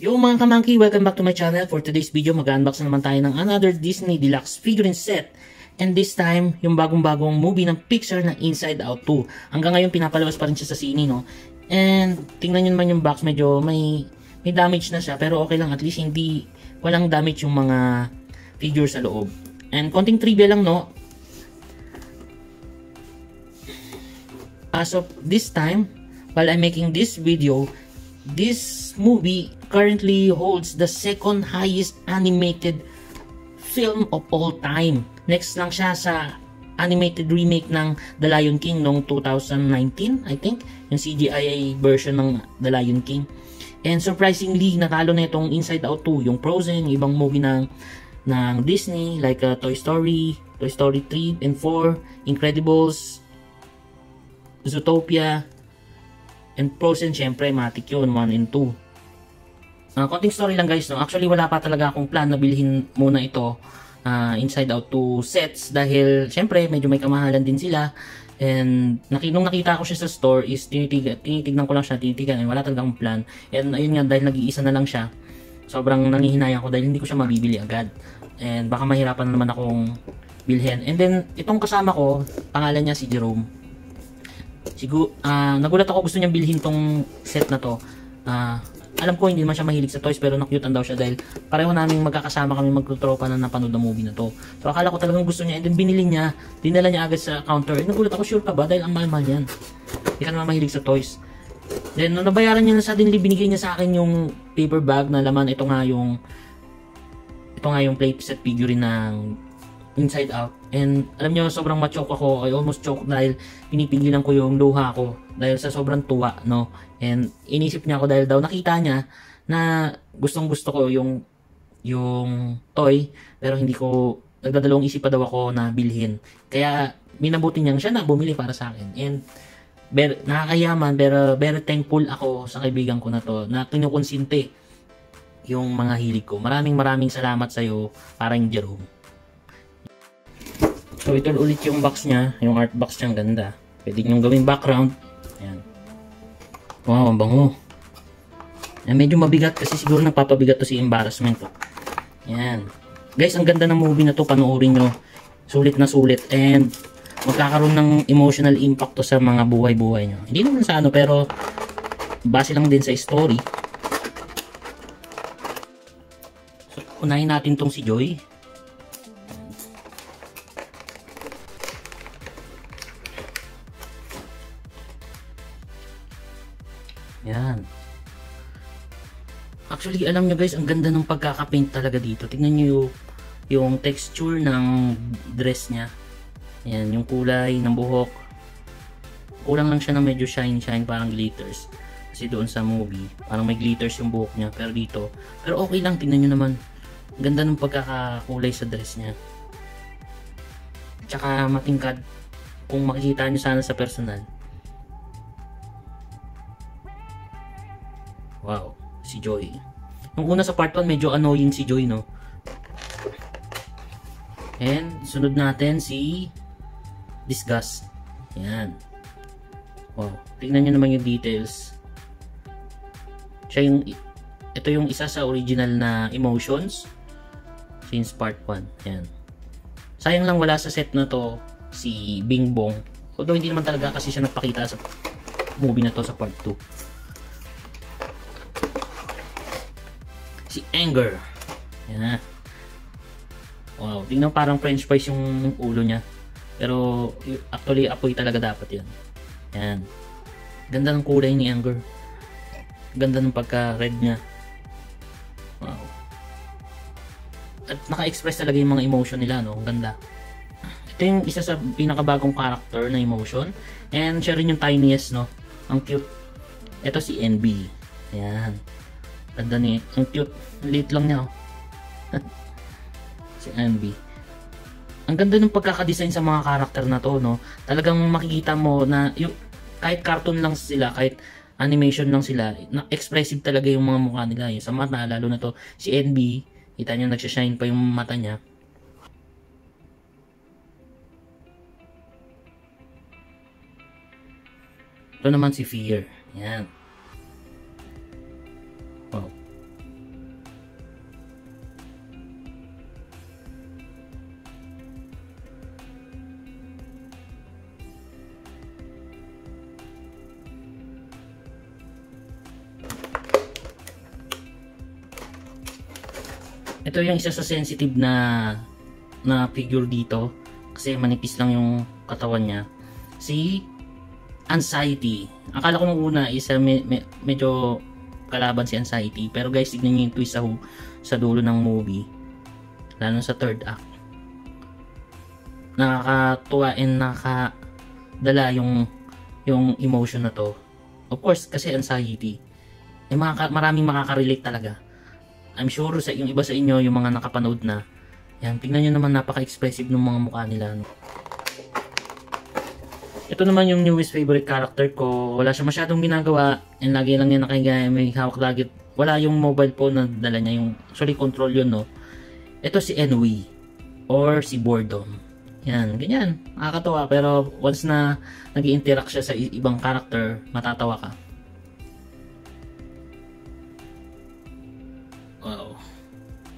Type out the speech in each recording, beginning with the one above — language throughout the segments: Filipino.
Yo mga kamangki, welcome back to my channel. For today's video, mag-unbox na naman tayo ng another Disney Deluxe figurine set. And this time, yung bagong-bagong movie ng Pixar na Inside Out 2. Hanggang ngayon, pinapalabas pa rin siya sa sine, no? And tingnan nyo naman yung box, medyo may damage na siya. Pero okay lang, at least walang damage yung mga figure sa loob. And konting trivia lang, no? As of this time, while I'm making this video, this movie currently holds the second highest animated film of all time. Next lang siya sa animated remake ng The Lion King noong 2019, I think. Yung CGI version ng The Lion King. And surprisingly, natalo na itong Inside Out 2, yung Frozen, yung ibang movie ng Disney like Toy Story 3 and 4, Incredibles, Zootopia, and Frozen, syempre, matik yun, 1 and 2. Konting story lang guys, no? Actually, wala pa talaga akong plan na bilhin muna ito, Inside Out 2 sets, dahil, syempre, medyo may kamahalan din sila. And, nung nakita ko siya sa store, is tinitignan ko lang siya, and wala talaga akong plan. And, ayun nga, dahil nag-iisa na lang siya, sobrang nangihinayang ko dahil hindi ko siya mabibili agad. And, baka mahirapan naman akong bilhin. And then, itong kasama ko, pangalan niya si Jerome. Nagulat ako, gusto niyang bilhin tong set na to. Alam ko hindi naman siya mahilig sa toys, pero nakyutan daw siya dahil pareho namin magkakasama kami magtutropa na napanood ng movie na to. So akala ko talagang gusto niya, and then binili niya, dinala niya agad sa counter. And nagulat ako, sure ka ba? Dahil ang mahal-mahal yan. Hindi ka naman mahilig sa toys. Then nung nabayaran niya na, suddenly binigay niya sa akin yung paper bag na laman. Ito nga yung playset figurine ng Inside Out. And alam niyo, sobrang ma-choke ako. I almost choke dahil pinipigilan ko yung luha ko dahil sa sobrang tuwa, no? And inisip niya ako dahil daw nakita niya na gustong-gusto ko yung toy, pero hindi ko, nagdadalawang isip pa daw ako na bilhin. Kaya minabuti niya siya na bumili para sa akin. And nakakayaman, pero very thankful ako sa kaibigan ko na to na kinukonsinte yung mga hilig ko. Maraming salamat sa iyo, parang Jerome. So ito ulit yung box niya, yung art box niya, ang ganda. Pwede nyo gawing background. Ayan. Wow, ang bango. Ayan, medyo mabigat kasi siguro nagpapabigat to si embarrassment. Ayan. Guys, ang ganda ng movie na to, panoorin nyo. Sulit na sulit. And magkakaroon ng emotional impact to sa mga buhay-buhay nyo. Hindi naman sa ano, pero base lang din sa story. So, unahin natin tong si Joy. Yan. Actually, alam nyo guys, ang ganda ng pagkakapaint talaga dito. Tingnan nyo yung texture ng dress niya. Yan, yung kulay ng buhok. Kulang lang siya ng medyo shine, parang glitters. Kasi doon sa movie, parang may glitters yung buhok niya. Pero okay lang, tingnan nyo naman. Ang ganda ng pagkakakulay sa dress niya. Tsaka matingkad. Kung makikita nyo sana sa personal. Wow, si Joy. Nung una sa part 1, medyo annoying si Joy, no? And, sunod natin si Disgust. Yan. Wow, tignan nyo naman yung details. Ito yung isa sa original na emotions since part 1. Yan. Sayang lang wala sa set na to si Bing Bong. Although hindi naman talaga kasi siya nagpakita sa movie na to sa part 2. Si Anger. Yan. Wow, tingnan parang french fries yung ulo niya. Pero actually apoy talaga dapat yan. Yan. Ganda ng kulay ni Anger. Ganda ng pagka-red niya. Wow. At naka-express talaga yung mga emotion nila, no? Ganda. Ito yung isa sa pinakabagong character na emotion. And siya rin yung tiniest, no? Ang cute. Ito si NB. Yan. Ganda niya. Ang cute. Late lang niya. Oh. Si NB. Ang ganda ng pagkakadesign sa mga karakter na to, no? Talagang makikita mo na yung, kahit cartoon lang sila, kahit animation lang sila, expressive talaga yung mga mukha nila. Yung sa mata, lalo na to si NB. Kita nyo, nagsashine pa yung mata niya. Ito naman si Fear. Yan. Wow. Ito yung isa sa sensitive na figure dito kasi manipis lang yung katawan niya. Si Anxiety. Akala ko nung una isa medyo kalaban si Anxiety, pero guys, tignan niyo yung twist sa dulo ng movie, lalo sa third act. Nakakatuwa and nakadala yung emotion na to. Of course, kasi Anxiety. Maraming makaka-relate talaga. I'm sure yung iba sa inyo, yung mga nakapanood na, yan, tingnan nyo naman, napaka-expressive ng mga mukha nila. No? Ito naman yung newest favorite character ko. Wala siya masyadong ginagawa, and lagi lang yan nakikaya, may hawak lagi. Wala yung mobile phone na dala niya, yung actually control yun, no? Ito si Ennui, or si Boredom. Yan, ganyan. Nakakatawa, pero once na nag-i-interact siya sa ibang character, matatawa ka. Wow.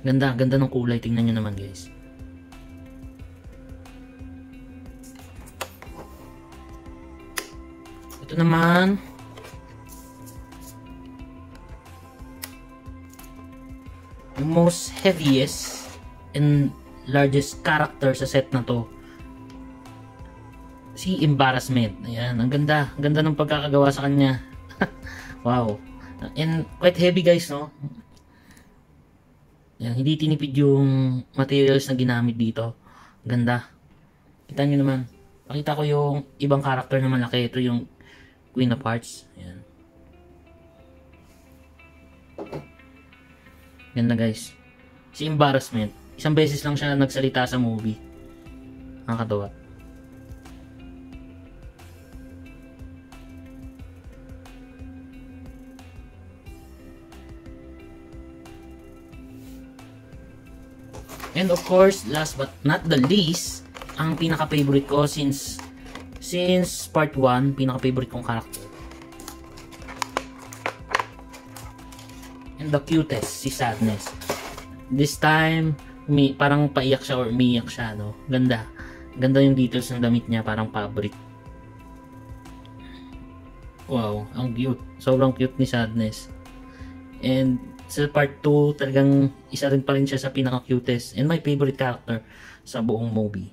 Ganda, ganda ng kulay. Tingnan nyo naman, guys. Ito naman, yung most heaviest and largest character sa set na to, si Embarrassment. Ayan, ang ganda. Ang ganda ng pagkakagawa sa kanya. Wow. And quite heavy, guys, no? Ayan, hindi tinipid yung materials na ginamit dito. Ganda. Kita nyo naman. Pakita ko yung ibang character na malaki. Ito yung Queen of Hearts. Ayan. Ganda, guys. Si Embarrassment. Isang beses lang siya nagsalita sa movie. Nakakatawa. And of course, last but not the least, ang pinaka-favorite ko since part 1, pinaka-favorite kong character. And the cutest, si Sadness. This time, parang paiyak siya or umiyak siya, no? Ganda. Ganda yung details ng damit niya, parang fabric. Wow, ang cute. Sobrang cute ni Sadness. And sa part 2, talagang isa rin pa rin siya sa pinaka-cutest and my favorite character sa buong movie.